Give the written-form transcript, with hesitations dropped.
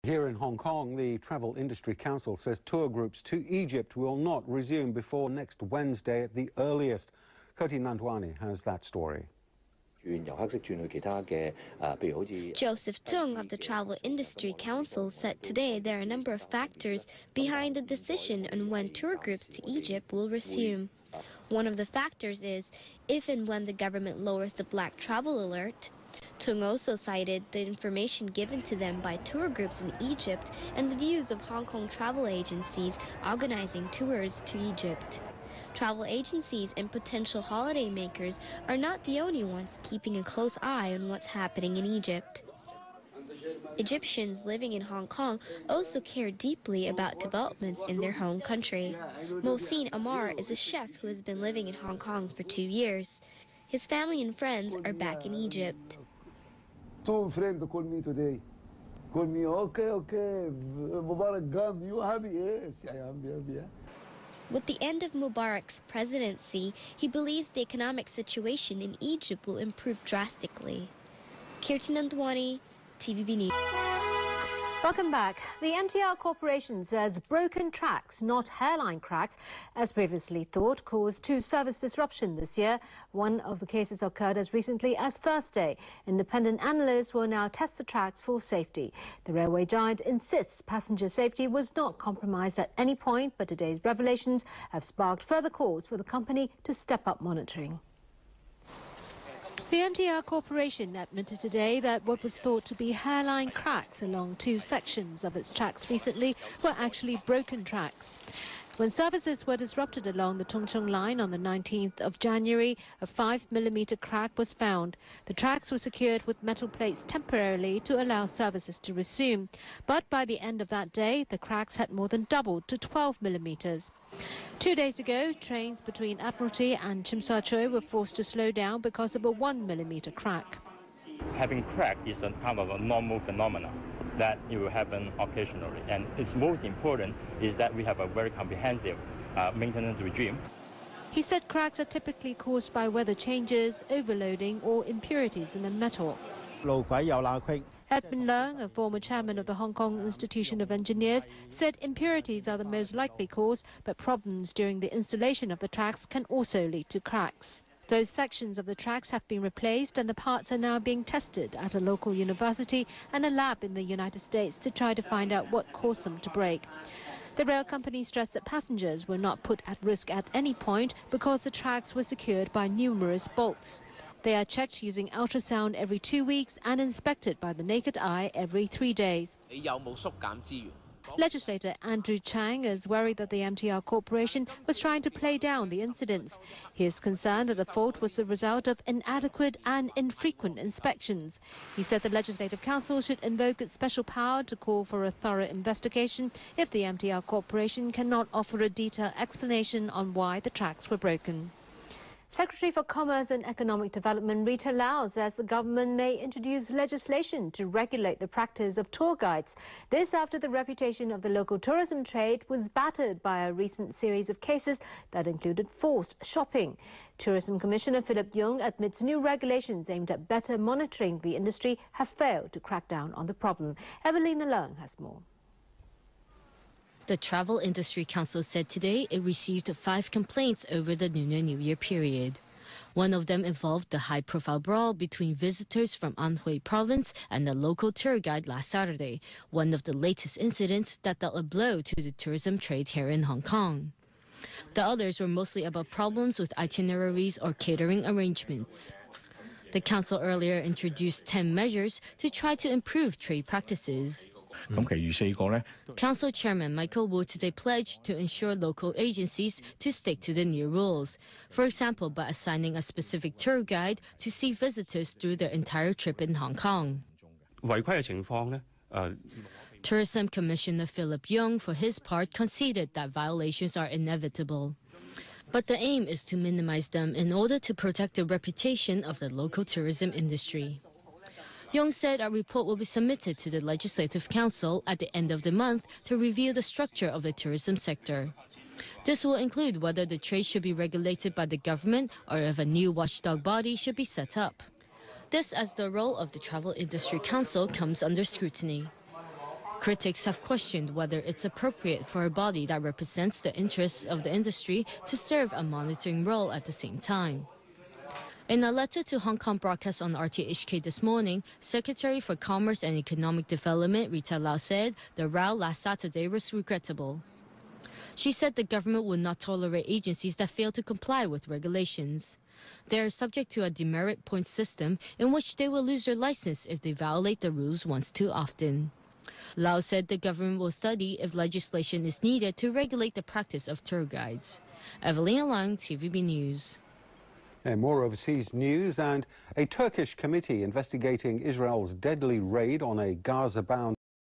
Here in Hong Kong, the Travel Industry Council says tour groups to Egypt will not resume before next Wednesday at the earliest. Koti Nandwani has that story. Joseph Tung of the Travel Industry Council said today there are a number of factors behind the decision on when tour groups to Egypt will resume. One of the factors is if and when the government lowers the black travel alert. Tung also cited the information given to them by tour groups in Egypt and the views of Hong Kong travel agencies organizing tours to Egypt. Travel agencies and potential holidaymakers are not the only ones keeping a close eye on what's happening in Egypt. Egyptians living in Hong Kong also care deeply about developments in their home country. Mohsin Amar is a chef who has been living in Hong Kong for 2 years. His family and friends are back in Egypt. Two friends called me today. Called me, okay, Mubarak gone. You happy? Yes, I am happy. With the end of Mubarak's presidency, he believes the economic situation in Egypt will improve drastically. Kirti Nandwani, TVB News. Welcome back. The MTR Corporation says broken tracks, not hairline cracks, as previously thought, caused 2 service disruptions this year. One of the cases occurred as recently as Thursday. Independent analysts will now test the tracks for safety. The railway giant insists passenger safety was not compromised at any point, but today's revelations have sparked further calls for the company to step up monitoring. The MTR Corporation admitted today that what was thought to be hairline cracks along 2 sections of its tracks recently were actually broken tracks. When services were disrupted along the Tung Chung line on the 19th of January, a 5mm crack was found. The tracks were secured with metal plates temporarily to allow services to resume. But by the end of that day, the cracks had more than doubled to 12mm. 2 days ago, trains between Admiralty and Tsim Sha Tsui were forced to slow down because of a 1mm crack. Having crack is a kind of a normal phenomenon that it will happen occasionally, and its most important is that we have a very comprehensive maintenance regime. He said cracks are typically caused by weather changes, overloading or impurities in the metal. Edmund Leung, a former chairman of the Hong Kong Institution of Engineers, said impurities are the most likely cause, but problems during the installation of the tracks can also lead to cracks. Those sections of the tracks have been replaced and the parts are now being tested at a local university and a lab in the United States to try to find out what caused them to break. The rail company stressed that passengers were not put at risk at any point because the tracks were secured by numerous bolts. They are checked using ultrasound every 2 weeks and inspected by the naked eye every 3 days. Legislator Andrew Chang is worried that the MTR Corporation was trying to play down the incidents. He is concerned that the fault was the result of inadequate and infrequent inspections. He said the Legislative Council should invoke its special power to call for a thorough investigation if the MTR Corporation cannot offer a detailed explanation on why the tracks were broken. Secretary for Commerce and Economic Development Rita Lau says the government may introduce legislation to regulate the practice of tour guides. This after the reputation of the local tourism trade was battered by a recent series of cases that included forced shopping. Tourism Commissioner Philip Yung admits new regulations aimed at better monitoring the industry have failed to crack down on the problem. Evelina Leung has more. The Travel Industry Council said today it received 5 complaints over the Lunar New Year period. One of them involved the high-profile brawl between visitors from Anhui province and a local tour guide last Saturday, one of the latest incidents that dealt a blow to the tourism trade here in Hong Kong. The others were mostly about problems with itineraries or catering arrangements. The council earlier introduced 10 measures to try to improve trade practices. Council Chairman Michael Wu today pledged to ensure local agencies to stick to the new rules. For example, by assigning a specific tour guide to see visitors through their entire trip in Hong Kong. Tourism Commissioner Philip Yung, for his part, conceded that violations are inevitable. But the aim is to minimize them in order to protect the reputation of the local tourism industry. Yung said a report will be submitted to the Legislative Council at the end of the month to review the structure of the tourism sector. This will include whether the trade should be regulated by the government or if a new watchdog body should be set up. This as the role of the Travel Industry Council comes under scrutiny. Critics have questioned whether it's appropriate for a body that represents the interests of the industry to serve a monitoring role at the same time. In a letter to Hong Kong broadcast on RTHK this morning, Secretary for Commerce and Economic Development Rita Lau said the row last Saturday was regrettable. She said the government would not tolerate agencies that fail to comply with regulations. They are subject to a demerit point system in which they will lose their license if they violate the rules once too often. Lau said the government will study if legislation is needed to regulate the practice of tour guides. Evelina Lang, TVB News. And more overseas news, and a Turkish committee investigating Israel's deadly raid on a Gaza-bound